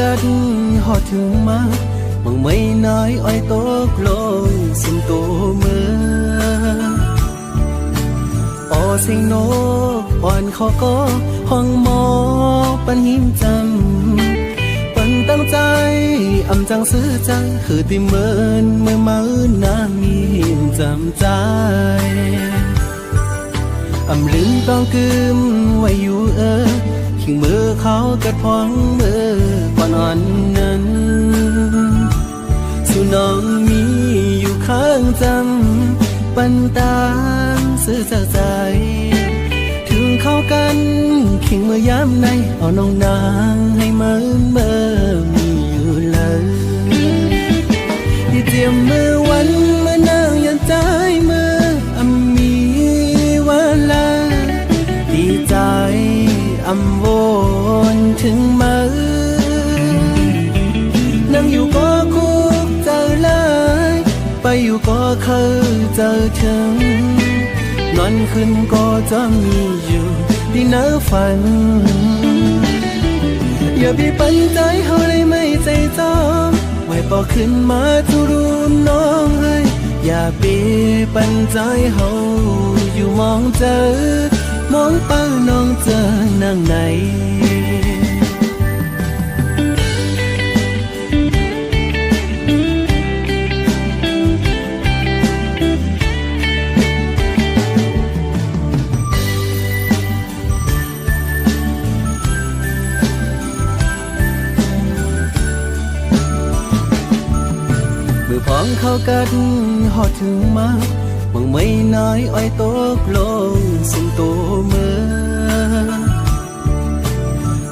กัดหอดถึงมาบังไม่น้อยอ้อยตกลงสิงโตเมื่อออสิงโนอ่อนเขาก็ห้องหมอปันหิมจำปันตั้งใจอำจังซื้อจังคือติเมินเมื่อมาน้ามีหิมจำใจอำลืมต้องกึมไว้อยู่ขิงมือเขากัดพองมือก่อนอ่อนนั้นสู่น้องมีอยู่ข้างจำปันตามซื้อจากใจถึงเข้ากันขิงมือยามในเอาน้องนางให้เมื่อมีอยู่เลยที่เตรียมมือวันเมื่อนางยันใจมือมีวันละดีใจอำวนถึงมือนั่งอยู่ก็คุกเจอเลยไปอยู่ก็เคยเจอถึงนอนขึ้นก็จะมีอยู่ที่เนื้อฝันอย่าบีบปันใจเขาเลยไม่ใจจอมไว้ปอขึ้นมาทุรุนน้องเฮ้ยอย่าบีบปันใจเขาอยู่มองเจอมองเป้าน้องเจอนั่งไหนมือพองเข้ากันหอดถึงมาบังไม่น้อยอ้อยตกลงสิงโตเมื่อ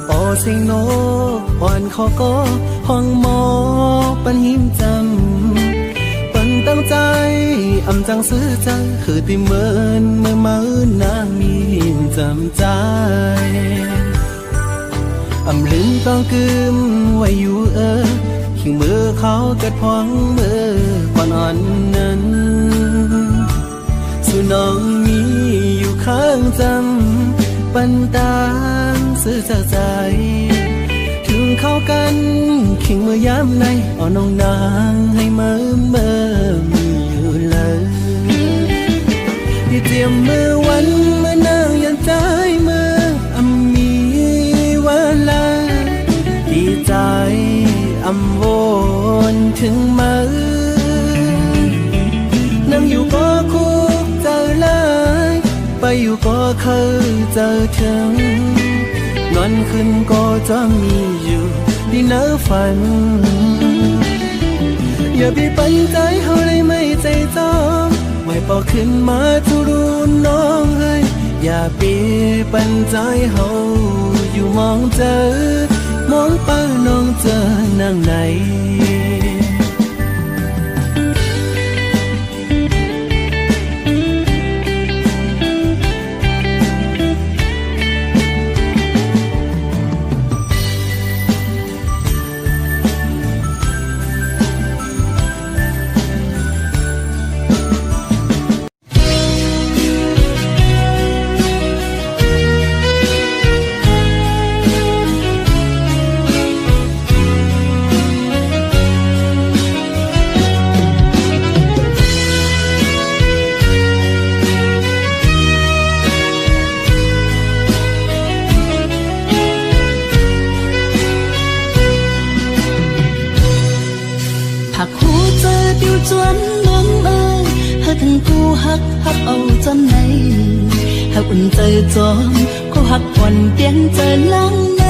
ออสิงโนอ่อนเขาก็ห้องหมอปันหิมจำปันตั้งใจอำจังซื้อจังคือติเมินเมื่อมาน้ามีหิมจำใจอำลืมต้องกึมไว้อยู่ขิงมือเขากัดพองมือก่อนอ่อนนั้นสู่น้องมีอยู่ข้างจำปันตามซื้อจากใจถึงเข้ากันขิงมือยามในเอาน้องนางให้เมื่อมีอยู่เลยที่เตรียมมือวันเมื่อนางยันใจมือมีวันละดีใจอำวนถึงมือนั่งอยู่ก็คุกเจอเลยไปอยู่ก็เคยเจอถึงนอนขึ้นก็จะมีอยู่ที่เนื้อฝันอย่าบีบปันใจเขาเลยไม่ใจจอมไว้ปอขึ้นมาทุรุนน้องเฮ้ยอย่าบีบปันใจเขาอยู่มองเจอมองเป้าน้องเจอนั่งไหนจวนน้องเอ้ยหากทั้งกูฮักเอาจนไหนหากอุ่นใจจอมกูฮักอ่อนเปียงใจลังใน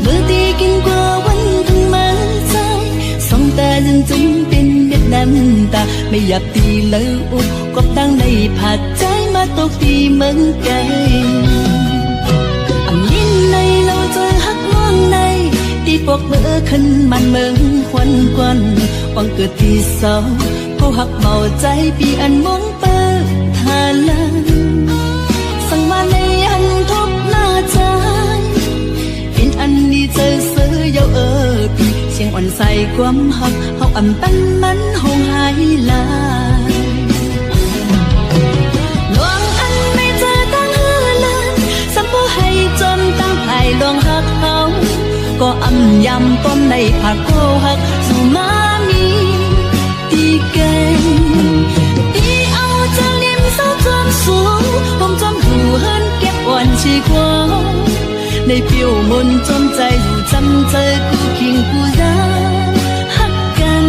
เมื่อตีกินกว่าวันทั้งมาใจสองตาจนจมเป็นเม็ดน้ำตาไม่อยากตีเลยอุบกบดังในผาดใจมาตกตีเมืองไกลอันยินในเราเจอฮักน้องในตีปกเมื่อขึ้นมันเมืองควันกวนวังเกิดที่สองผู้หักเบาใจปีอันมองเปิดทาลันสั่งมาในอันทบหน้าใจเป็นอันดีเจอเสือเยาปีเสียงอ่อนใส่ความหักเฮาอ่ำปั้นมันหงหายลายลวงอันไม่เจอตั้งเฮือลันสัมโพให้จนตั้งภายลวงหัก có âm yam tôm này phạt cô hắc dù má mi đi kênh đi ao cho liêm sao chôm xuống hôm chôm dù hơn kép hoàn chi quaในผิวมนจนใจอยู่จำเจอกูคิงกูรักฮักกัน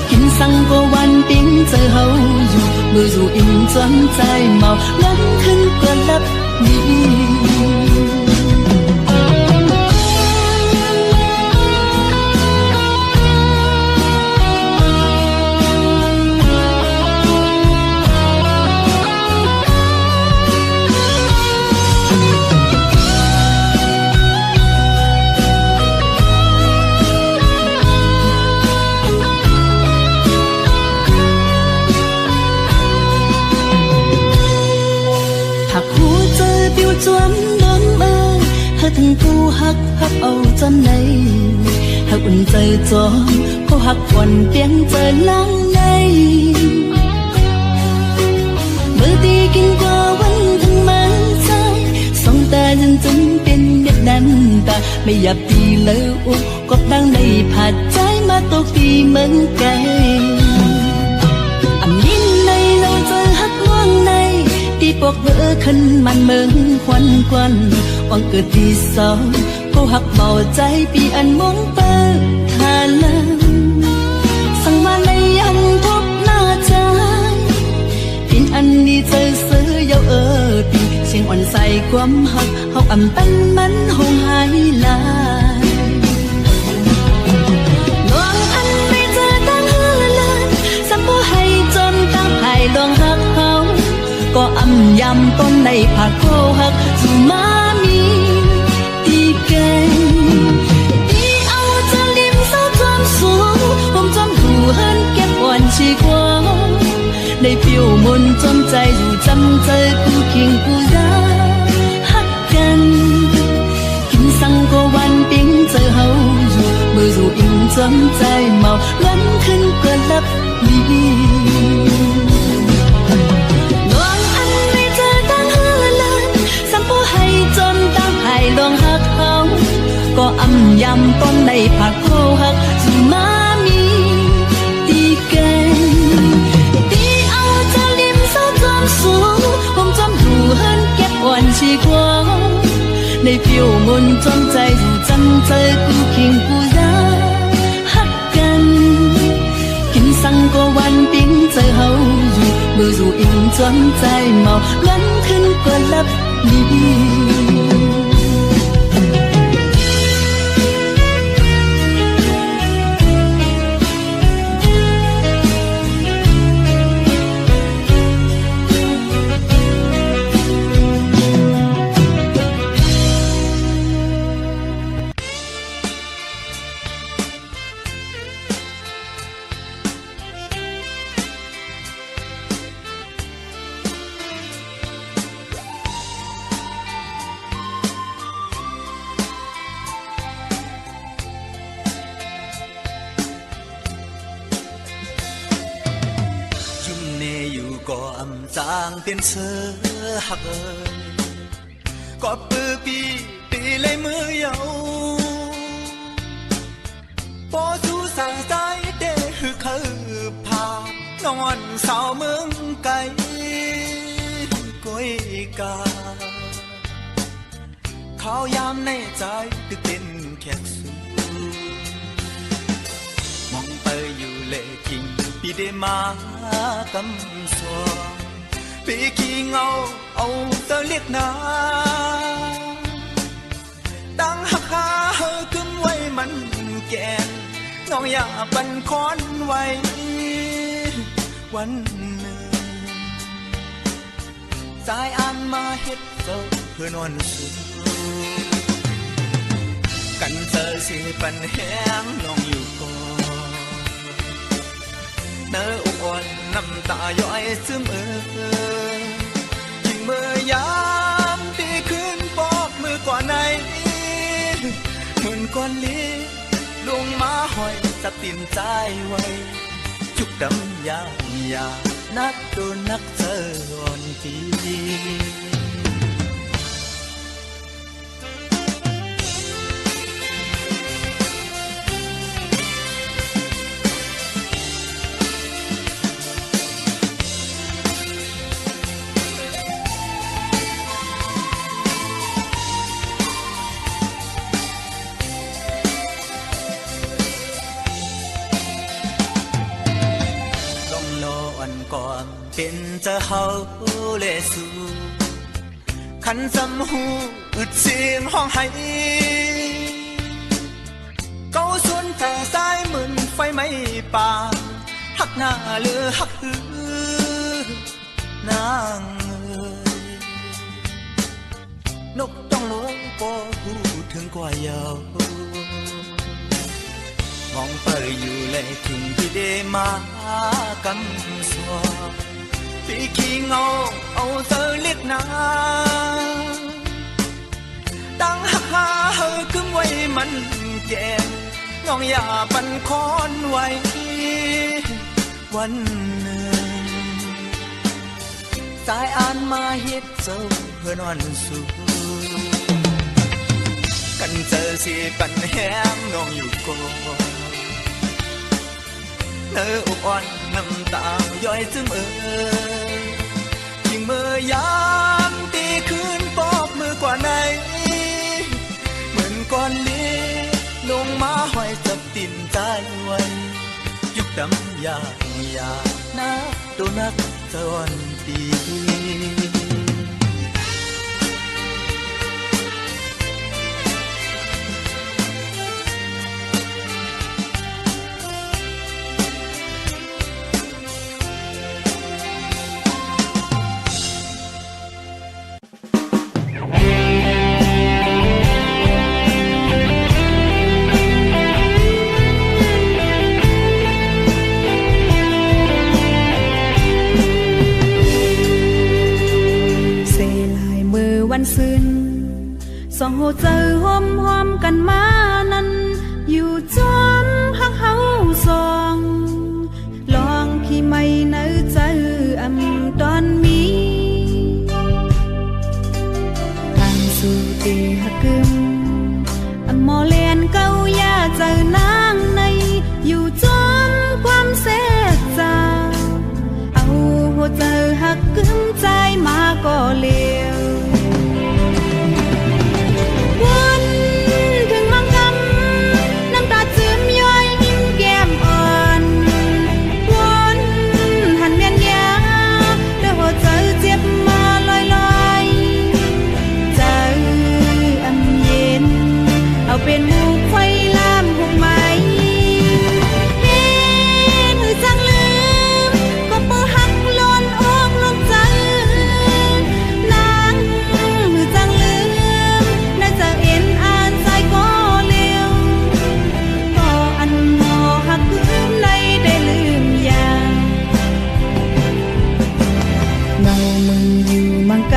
กินสังก็วันปิ้งเจอเฮาอยู่มืออยู่อิ่มจนใจเมาล้นขึ้นกว่าลับนี้ทั้งผู้ฮักเอาจนในฮักอุ่นใจจอเขาฮักอ่อนเปียงใจล้างในเมื่อตีกินกว่าวันทั้งมาใจสองตาจนเป็นเด็ดน้ำตาไม่อยากตีเลืออุกบดังในผาดใจมาตกปีเหมือนไก่อันนี้ในเราเจอฮักว่างในตีปอกเบอร์ขึ้นมันเมืองควันควันวังเกิดที่สองเขาหักเบาใจปีอันมองเปิดทาลังสั่งมาในยำทบหน้าใจปินอันนี้เจอเสือเยาปีเสียงอ่อนใส่ความหักเขาอ่ำเป็นมันหงหายลายลวงอันไม่เจอตั้งเฮือลันสัมผัสให้จนตั้งให้ลวงหักเขาก็อ่ำยำต้นในผักโคหักจูมามีตีเก่งตีเอาจะลิมเศร้าจอมสูงผมจอมดูเฮินเก็บอ่อนชีกว่าในผิวมนจอมใจอยู่จำเจอกูเคียงกูรักฮักกันกินสังก็วันปิ้งเจอเฮาอยู่มืออยู่อิ่มจอมใจเมาล้นขึ้นกว่าลับนี้ลองหักเขาก็อ่ำยำต้นในผักโคหักจูมามีตีเก่งตีเอาจะลิมเศร้าจอมสูงผมจอมดูเฮินเก็บอ่อนชีกว่าในผิวมนจอมใจอยู่จำเจอกูเคียงกูรักฮักกันกินสังก็วันปิ้งเจอเฮาอยู่มืออยู่อิ่มจนใจเมาล้นขึ้นกว่าลับนี้เป็นเสือหักเอ่ยก็ปื้อปีเลยมือเยาพอสู้สั่งใจเด้คือคือพานอนสาวเมืองไกลก้อยกาข้าวยามในใจตึกเป็นแขกสูมองไปอยู่เล่กิงปีได้มากำสวงปีขี้เงาเอาเตเลียกนาตั้งหักหาเฮอขึ้นไว้มันแกนน้องอยากบันคอนไว้วันหนึ่งสายอ่านมาเฮ็ดเจ้าเพื่อนอนสูกันเจอสิปันแห้งน้องอยู่ก่อนเนื้ออ่อนน้ำตาย้อยซึมยิ่งเมื่อยามตีขึ้นปอกมือก่อนในเหมือนก้อนลิ้นลงมาหอยสตินใจไว้จุกดำยายานักโดนนักเจออ่อนที เป็นจะเฮาและสู้ขันจำหูอึดเสียงห้องไห้เกาสวนทางซ้ายเหมือนไฟไหม้ป่าหักหน้าเลือหักหือนางนกต้องลงปอพูดถึงกว่าเยาวมองไปอยู่เลยถึงที่ได้มากำสวาพี่ขี้เงาเอาเธอเล็กนาตั้งหักหาเฮอคึมไว้มันแก่น้องอย่าปันคอนไว้วันหนึ่งสายอ่านมาเฮ็ดเจ้าเพื่อนวันสู้กันเจอสิปันแหงน้องอยู่ก่อนเนื้ออุบอ่อนน้ำตาย่อยซึมยิ่งเมื่อยามตีคืนปอบมือกว่าไหนเหมือนก้อนเลี้ลงมาห้อยจับติ่นใจไว้ยุบดำยานะตัวนักสวนตีวันซึ้งสองหัวใจห้อมกันมานั้นอยู่จอมหักเฮาสองลองพี่ไม่เนื้อใจตอนมีทางสู่ตีหักกึมมอเลียนเก้ายาเจอนางในอยู่จอมความเสียใจเอาหัวใจหักกึมใจมาก็เลี้ยวเป็นหมู่ไฟลามหุบไหมเห็นหรือจังลืมก็เปิดหักล้นอกลงใจนางหรือจังลืมน่าจะเอ็นอ่านใจก็เลี้ยวก็อันหอหักลืมในได้ลืมอย่างเงามึงอยู่มังก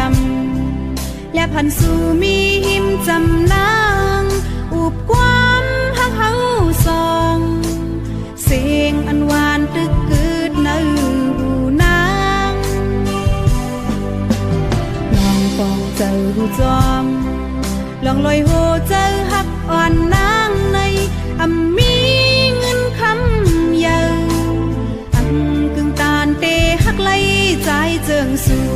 ำและพันสู่มีหิมจำนางอุบความหักเฮาสองเสียงอันหวานตึกกึดในหูนางลองปองเจอหูจอมลองลอยโหเจอหักอ่อนนางในมีเงินคำเยอะกึ่งตานเตหักไหลใจเจิงสู่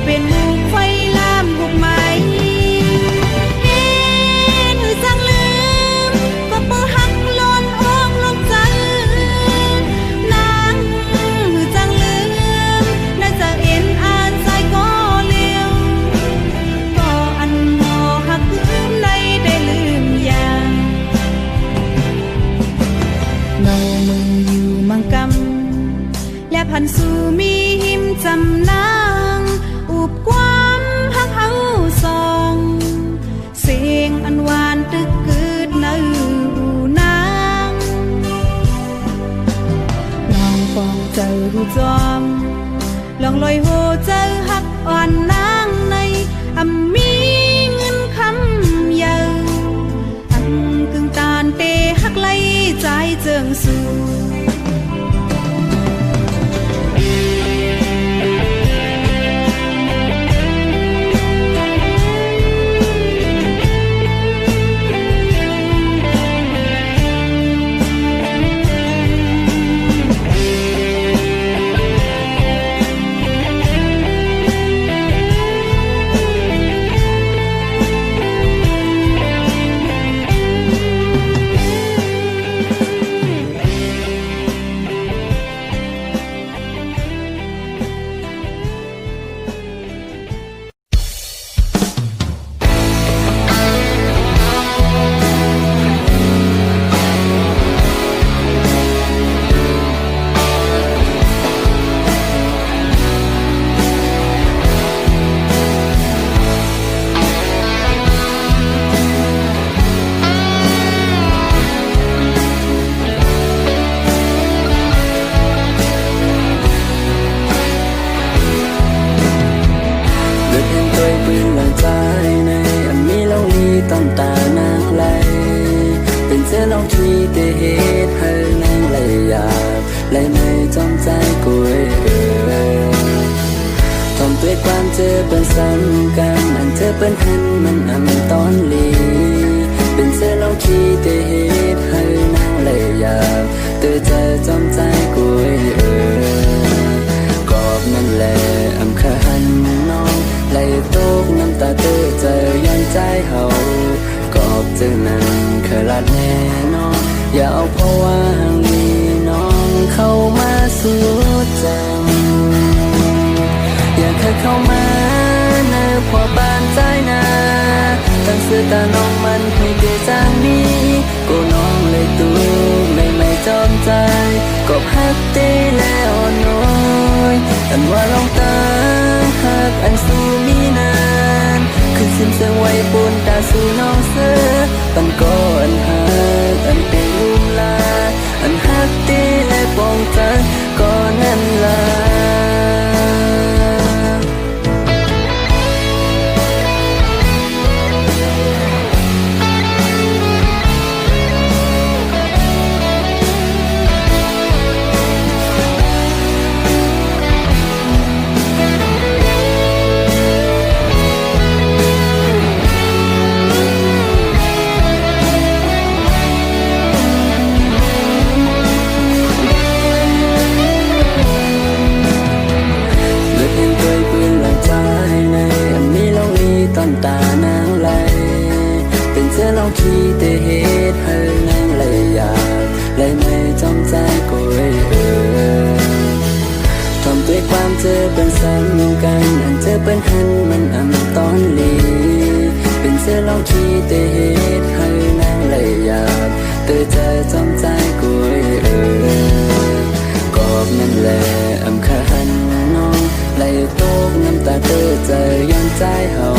เป็นหมู่ไฟลามหุบไหมเห็นหรือจังลืมก็เปิดหักล้นอกลงใจนางหรือจังลืมน่าจะเอ็นอ่านใจก็เลี้ยวก็อันหอหักลืมในได้ลืมอย่างเงามึงอยู่มังกำและพันสู่มีหิมจำนางอุบความหักเฮาสองเสียงอันหวานตึกกึดในหูนางลองปองเจอหูจอมลองลอยโหเจอหักอ่อนนางในมีเงินคำเยอะ เจิงสูเป็นซ้ำกันอันเธอเป็นหันมันอำตอนลีเป็นเสื้อลองขี้เตเหตุให้นางเลยอยากเธอจะจอมใจกุยกอบนั่นแหละอำคันน้องไหลตกน้ำตาเธอเจอย้อนใจเฮากอบเจอนั้นเคยลาดแน่นอนอย่าเอาเพราะว่าห่างมีน้องเข้ามาสู่จังอยากให้เข้ามาในพอบ้านใจนาตั้งเสื้อตาน้องมันให้เกจางนี้ก็น้องเลยตัวเลยไม่จอมใจก็พักเตแล้วน้อยอันว่าลองตามหักอันสู้มีนานคือสิ้นเสียงไว้บนตาสู่น้องเสื้อปันก่อนหักอันเป็นลุ่มลาอันหักเตและปองใจก็นั่นลาตานางไหลเป็นเสื้อลองขี้เตเหตุให้นางไหลอยากไหลไม่จอมใจกุยทำด้วยความเจอเป็นซ้ำกันอันเจอเป็นหันมันอำตอนลีเป็นเสื้อลองขี้เตเหตุให้นางไหลอยากเธอจะจอมใจกุยกอบนั่นแหละอำคันน้องไหลตกน้ำตาเธอเจอย้อนใจเฮา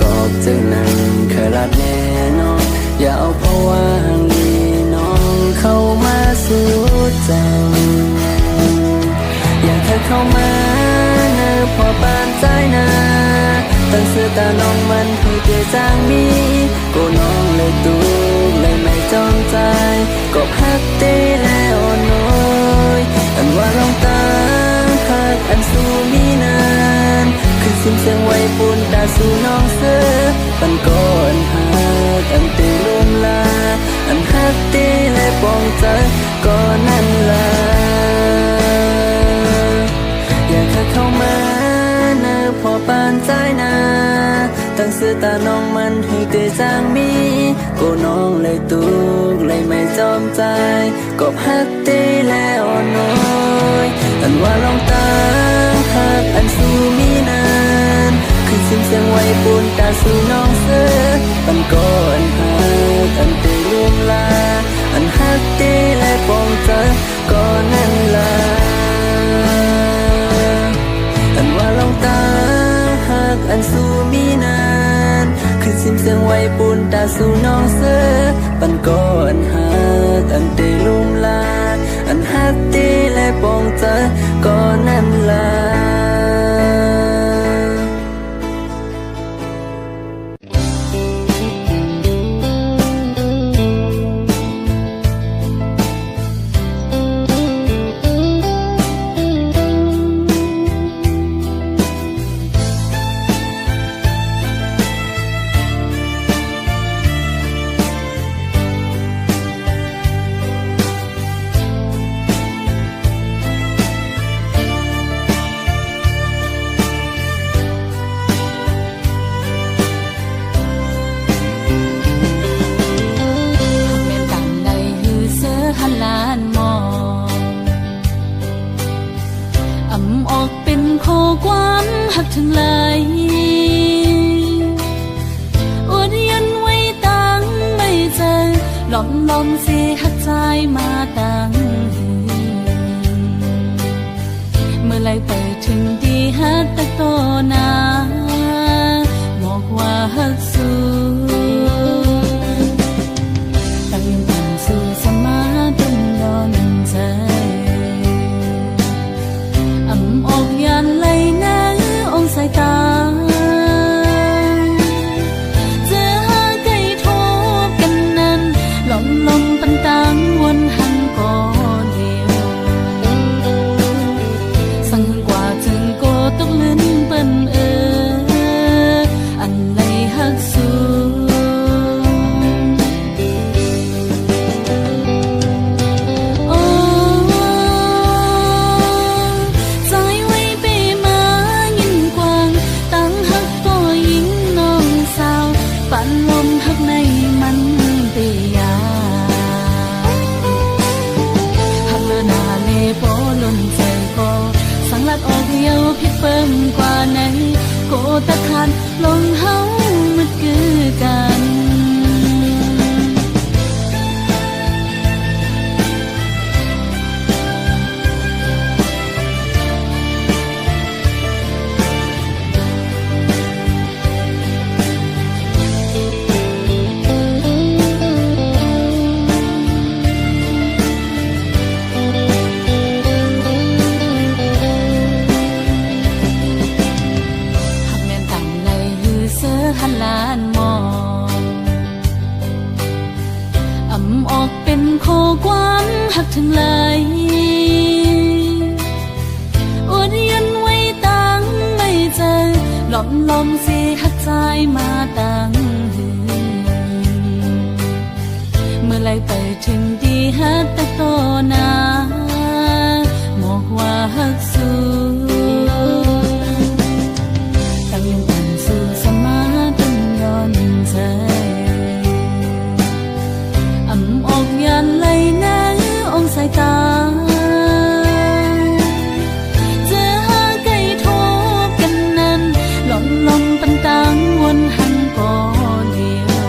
กอบเจอนั้นเคยลาดแน่นอนอย่าเอาเพราะว่าห่างมีน้องเข้ามาสู่จังอยากให้เข้ามาเนอพอบ้านใจนาตั้งเสื้อตาน้องมันให้เกจางมีก็น้องเลยตูเลยไม่จอมใจก็พักเตแล้วน้อยอันว่าลองตามหักอันสู้มีนานคือสิ้นเสียงไว้ปุ่นตาสู่น้องเสือปันก่อนหักอันเตลุมลาอันหักเตและปองใจก็นั่นลาอยากให้เข้ามาเนอพอปานใจนาตั้งเสื้อตาน้องมันให้เตจางมีก็น้องเลยตุกเลยไม่จอมใจก็พักเตแล้วน้อยอันว่าลองตามหักอันสู้มีนานคือสิ้นเสียงไว้ปุ่นตาสู่น้องเสือปันก่อนหักอันเตลุมลาอันหักเตและปองใจก็นั่นลาอันว่าลองตามหักอันสู้มีนานคือสิ้นเสียงไว้ปุ่นตาสู่น้องเสือปันก่อนหักอันเตลุมลาอันหักเตและปองใจก็นั่นลา ถึงไหลอดยันไว้ตั้งไม่เจอหลอมเสียหักใจมาตั้งเมื่อไรไปถึงดีฮักตะโตนาบอกว่าฮักสู้ตั้งยังตั้งสู้สมาดนดอนใจอำออกยันไหลน้ำองสายตาเจอหาไก่ทบกันนั้นลมปันตังวนหันก่อนเดียวสั่งกว่าจึงโกตกลื่นเปิ้นอันไหลฮักสู้พิดเปิ้มกว่าไหนโกตะคานลงเฮามันคือกันหันลานมองอำออกเป็นโคความหักถึงไหลอดยันไว้ตั้งไม่เจอหลอมเสียหักใจมาตั้งเมื่อไรไปถึงดีฮักตะโตนาบอกว่าฮักสู้ตั้งยังตั้งสู้สมาใจอำออกยันไหลน้ำองสายตาเจอหาไก่ทบกันนั้นลมปันตังวนหันก่อนเดียว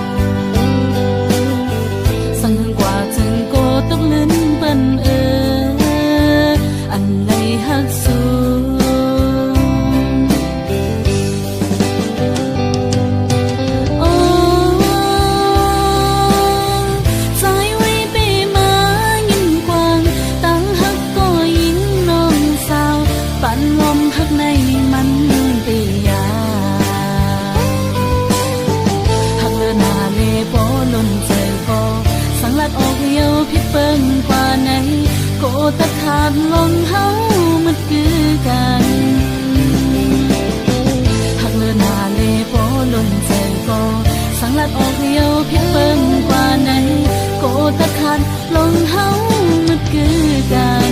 สั่งกว่าจึงโกตกลื่นเปิ้นอันไหลฮักสู้พิดเปิ้งกว่าไหนโกตะขาดลงเฮามันคือกันหักเลือนาเลโปลนใจโกสังลัดออกเดียวพิดเปิ้งกว่าไหนโกตะขาดลงเฮามันคือกัน